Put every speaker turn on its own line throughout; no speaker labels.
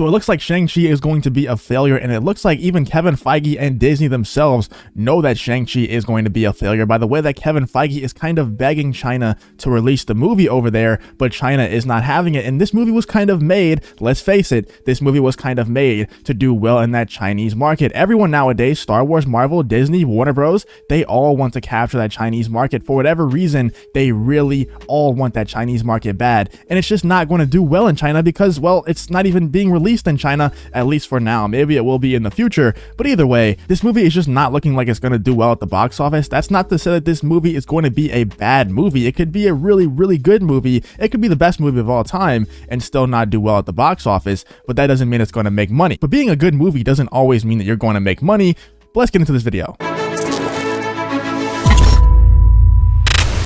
So it looks like Shang-Chi is going to be a failure, and it looks like even Kevin Feige and Disney themselves know that Shang-Chi is going to be a failure by the way that Kevin Feige is kind of begging China to release the movie over there, but China is not having it. And this movie was kind of made, let's face it, this movie was kind of made to do well in that Chinese market. Everyone nowadays, Star Wars, Marvel, Disney, Warner Bros., they all want to capture that Chinese market. For whatever reason, they really all want that Chinese market bad. And it's just not going to do well in China because, well, it's not even being released in China, at least for now. Maybe it will be in the future. But either way, this movie is just not looking like it's going to do well at the box office. That's not to say that this movie is going to be a bad movie. It could be a really, really good movie. It could be the best movie of all time and still not do well at the box office, but that doesn't mean it's going to make money. But being a good movie doesn't always mean that you're going to make money. But let's get into this video.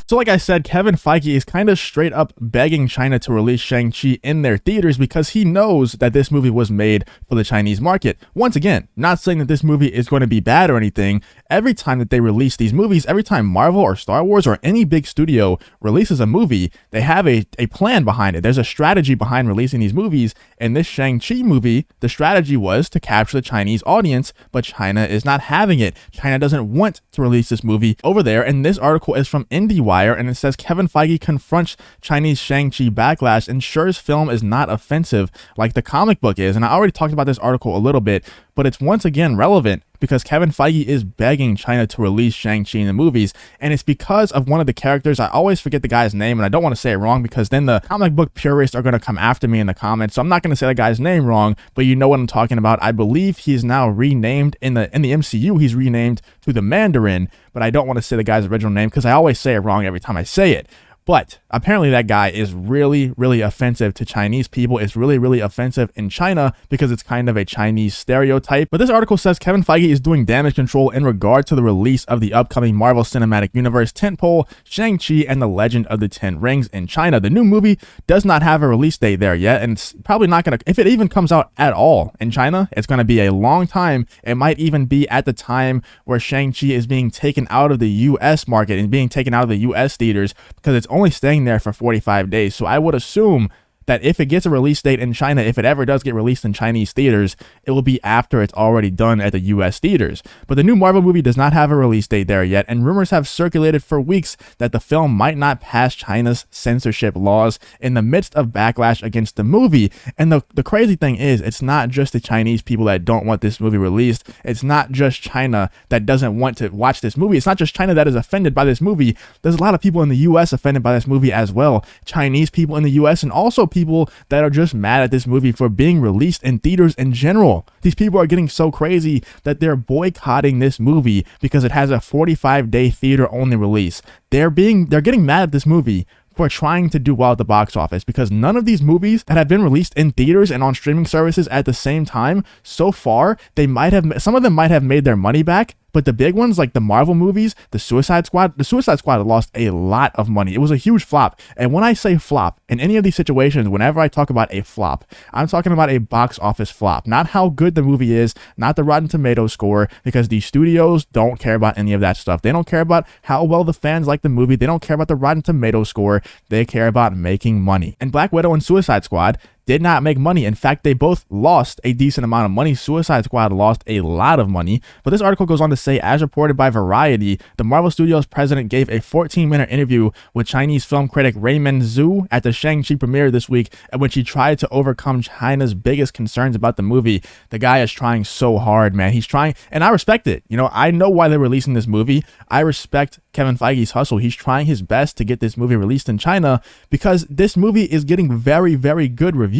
So like I said, Kevin Feige is kind of straight up begging China to release Shang-Chi in their theaters because he knows that this movie was made for the Chinese market. Once again, not saying that this movie is going to be bad or anything. Every time that they release these movies, every time Marvel or Star Wars or any big studio releases a movie, they have a plan behind it. There's a strategy behind releasing these movies. And this Shang-Chi movie, the strategy was to capture the Chinese audience, but China is not having it. China doesn't want to release this movie over there. And this article is from IndieWire. And it says Kevin Feige confronts Chinese Shang-Chi backlash, ensures film is not offensive like the comic book is. And I already talked about this article a little bit, but it's once again relevant because Kevin Feige is begging China to release Shang-Chi in the movies. And it's because of one of the characters. I always forget the guy's name, and I don't want to say it wrong because then the comic book purists are going to come after me in the comments. So I'm not going to say the guy's name wrong, but you know what I'm talking about. I believe he is now renamed in the MCU. He's renamed to the Mandarin, but I don't want to say the guy's original name because I always say it wrong every time I say it. But apparently that guy is really, really offensive to Chinese people. It's really, really offensive in China because it's kind of a Chinese stereotype. But this article says Kevin Feige is doing damage control in regard to the release of the upcoming Marvel Cinematic Universe tentpole, Shang-Chi and the Legend of the Ten Rings in China. The new movie does not have a release date there yet, and it's probably not going to, if it even comes out at all in China, it's going to be a long time. It might even be at the time where Shang-Chi is being taken out of the US market and being taken out of the US theaters because it's only staying there for 45 days. So I would assume that if it gets a release date in China, if it ever does get released in Chinese theaters, it will be after it's already done at the US theaters. But the new Marvel movie does not have a release date there yet, and rumors have circulated for weeks that the film might not pass China's censorship laws in the midst of backlash against the movie. And the crazy thing is, it's not just the Chinese people that don't want this movie released. It's not just China that doesn't want to watch this movie. It's not just China that is offended by this movie. There's a lot of people in the US offended by this movie as well. Chinese people in the US and also people that are just mad at this movie for being released in theaters in general. These people are getting so crazy that they're boycotting this movie because it has a 45-day theater only release. They're getting mad at this movie for trying to do well at the box office because none of these movies that have been released in theaters and on streaming services at the same time so far, some of them might have made their money back. But the big ones like the Marvel movies, the Suicide Squad lost a lot of money. It was a huge flop. And when I say flop, in any of these situations, whenever I talk about a flop, I'm talking about a box office flop. Not how good the movie is, not the Rotten Tomatoes score, because these studios don't care about any of that stuff. They don't care about how well the fans like the movie. They don't care about the Rotten Tomatoes score. They care about making money. And Black Widow and Suicide Squad did not make money. In fact, they both lost a decent amount of money. Suicide Squad lost a lot of money. But this article goes on to say, as reported by Variety, the Marvel Studios president gave a 14-minute interview with Chinese film critic Raymond Zhu at the Shang-Chi premiere this week, in which he tried to overcome China's biggest concerns about the movie. The guy is trying so hard, man. He's trying, and I respect it. You know, I know why they're releasing this movie. I respect Kevin Feige's hustle. He's trying his best to get this movie released in China because this movie is getting very, very good reviews.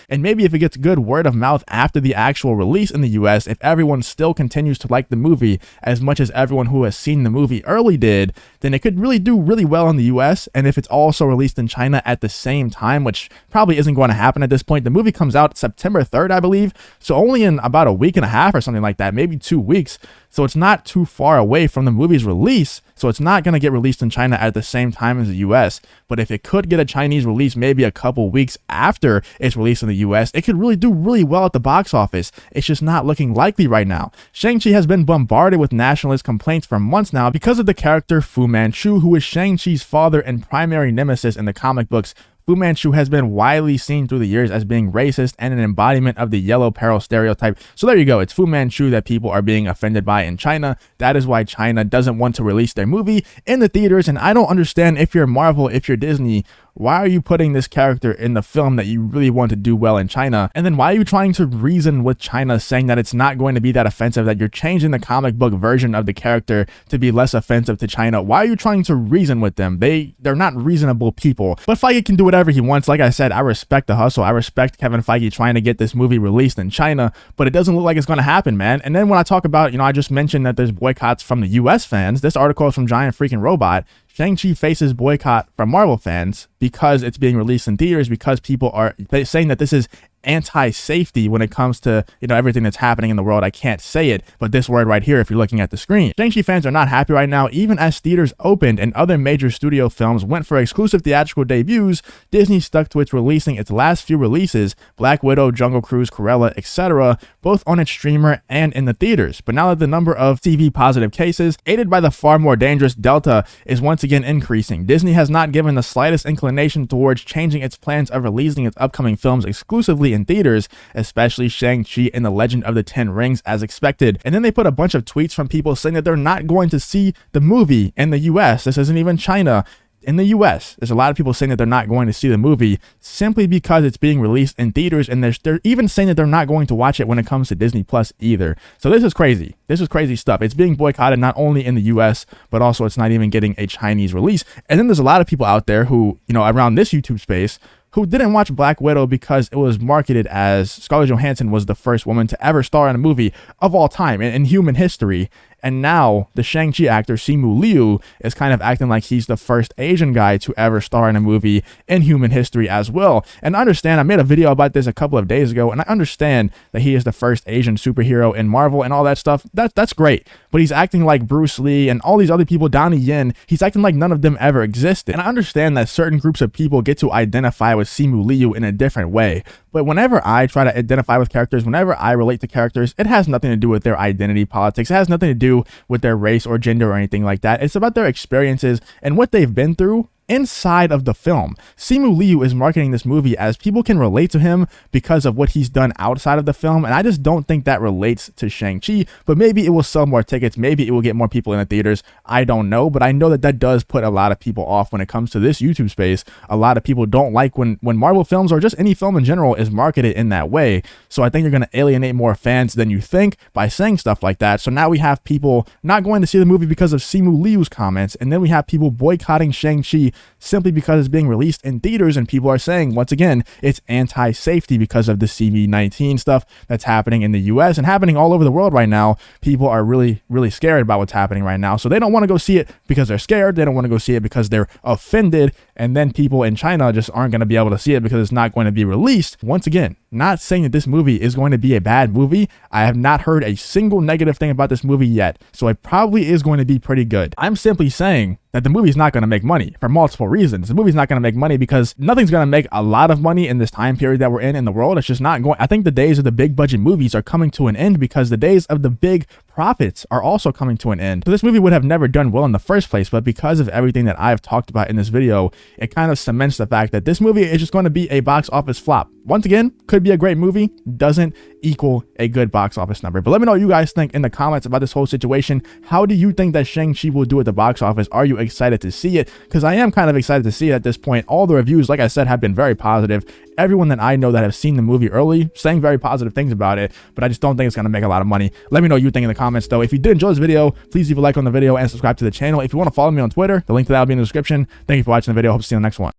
And maybe if it gets good word of mouth after the actual release in the US, if everyone still continues to like the movie as much as everyone who has seen the movie early did, then it could really do really well in the US. And if it's also released in China at the same time, which probably isn't going to happen at this point, the movie comes out September 3rd, I believe. So only in about a week and a half or something like that, maybe 2 weeks. So it's not too far away from the movie's release. So it's not going to get released in China at the same time as the US. But if it could get a Chinese release maybe a couple weeks after it's released in the US, it could really do really well at the box office. It's just not looking likely right now. Shang-Chi has been bombarded with nationalist complaints for months now because of the character Fu Manchu, who is Shang-Chi's father and primary nemesis in the comic books. Fu Manchu has been widely seen through the years as being racist and an embodiment of the yellow peril stereotype. So there you go. It's Fu Manchu that people are being offended by in China. That is why China doesn't want to release their movie in the theaters. And I don't understand, if you're Marvel, if you're Disney, why are you putting this character in the film that you really want to do well in China? And then why are you trying to reason with China, saying that it's not going to be that offensive, that you're changing the comic book version of the character to be less offensive to China? Why are you trying to reason with them? They're not reasonable people. But Feige can do whatever he wants. Like I said, I respect the hustle. I respect Kevin Feige trying to get this movie released in China, but it doesn't look like it's going to happen, man. And then when I talk about, I just mentioned that there's boycotts from the US fans. This article is from Giant Freaking Robot. Shang-Chi faces boycott from Marvel fans because it's being released in theaters, because people are saying that this is anti-safety when it comes to, everything that's happening in the world. I can't say it, but this word right here, if you're looking at the screen. Shang-Chi fans are not happy right now. Even as theaters opened and other major studio films went for exclusive theatrical debuts, Disney stuck to its releasing its last few releases, Black Widow, Jungle Cruise, Cruella, etc., both on its streamer and in the theaters. But now that the number of TV positive cases, aided by the far more dangerous Delta, is once again increasing, Disney has not given the slightest inclination towards changing its plans of releasing its upcoming films exclusively in theaters, especially Shang-Chi and the Legend of the Ten Rings as expected. And then they put a bunch of tweets from people saying that they're not going to see the movie in the US. This isn't even China. In the US, there's a lot of people saying that they're not going to see the movie simply because it's being released in theaters, and they're even saying that they're not going to watch it when it comes to Disney Plus either. So this is crazy. This is crazy stuff. It's being boycotted not only in the US, but also it's not even getting a Chinese release. And then there's a lot of people out there who, around this YouTube space, who didn't watch Black Widow because it was marketed as Scarlett Johansson was the first woman to ever star in a movie of all time in human history. And now the Shang-Chi actor Simu Liu is kind of acting like he's the first Asian guy to ever star in a movie in human history as well. And I understand, I made a video about this a couple of days ago, and I understand that he is the first Asian superhero in Marvel and all that stuff. That's great. But he's acting like Bruce Lee and all these other people, Donnie Yen, he's acting like none of them ever existed. And I understand that certain groups of people get to identify with Simu Liu in a different way. But whenever I try to identify with characters, whenever I relate to characters, it has nothing to do with their identity politics. It has nothing to do with their race or gender or anything like that. It's about their experiences and what they've been through inside of the film. Simu Liu is marketing this movie as people can relate to him because of what he's done outside of the film, and I just don't think that relates to Shang-Chi. But maybe it will sell more tickets, maybe it will get more people in the theaters, I don't know. But I know that does put a lot of people off when it comes to this YouTube space. A lot of people don't like when Marvel films, or just any film in general, is marketed in that way. So I think you're going to alienate more fans than you think by saying stuff like that. So now we have people not going to see the movie because of Simu Liu's comments, and then we have people boycotting Shang-Chi simply because it's being released in theaters, and people are saying, once again, it's anti-safety because of the CV-19 stuff that's happening in the US and happening all over the world right now. People are really, really scared about what's happening right now. So they don't want to go see it because they're scared. They don't want to go see it because they're offended. And then people in China just aren't going to be able to see it because it's not going to be released. Once again, not saying that this movie is going to be a bad movie. I have not heard a single negative thing about this movie yet, so it probably is going to be pretty good. I'm simply saying that the movie's not going to make money for multiple reasons. The movie's not going to make money because nothing's going to make a lot of money in this time period that we're in the world. It's just not going. I think the days of the big budget movies are coming to an end because the days of the big profits are also coming to an end. So this movie would have never done well in the first place, but because of everything that I've talked about in this video, it kind of cements the fact that this movie is just going to be a box office flop. Once again, could be a great movie, doesn't equal a good box office number. But let me know what you guys think in the comments about this whole situation. How do you think that Shang-Chi will do at the box office? Are you excited to see it? Because I am kind of excited to see it at this point. All the reviews, like I said, have been very positive. Everyone that I know that have seen the movie early saying very positive things about it, but I just don't think it's going to make a lot of money. Let me know what you think in the comments though. If you did enjoy this video, please leave a like on the video and subscribe to the channel. If you want to follow me on Twitter, the link to that will be in the description. Thank you for watching the video. Hope to see you in the next one.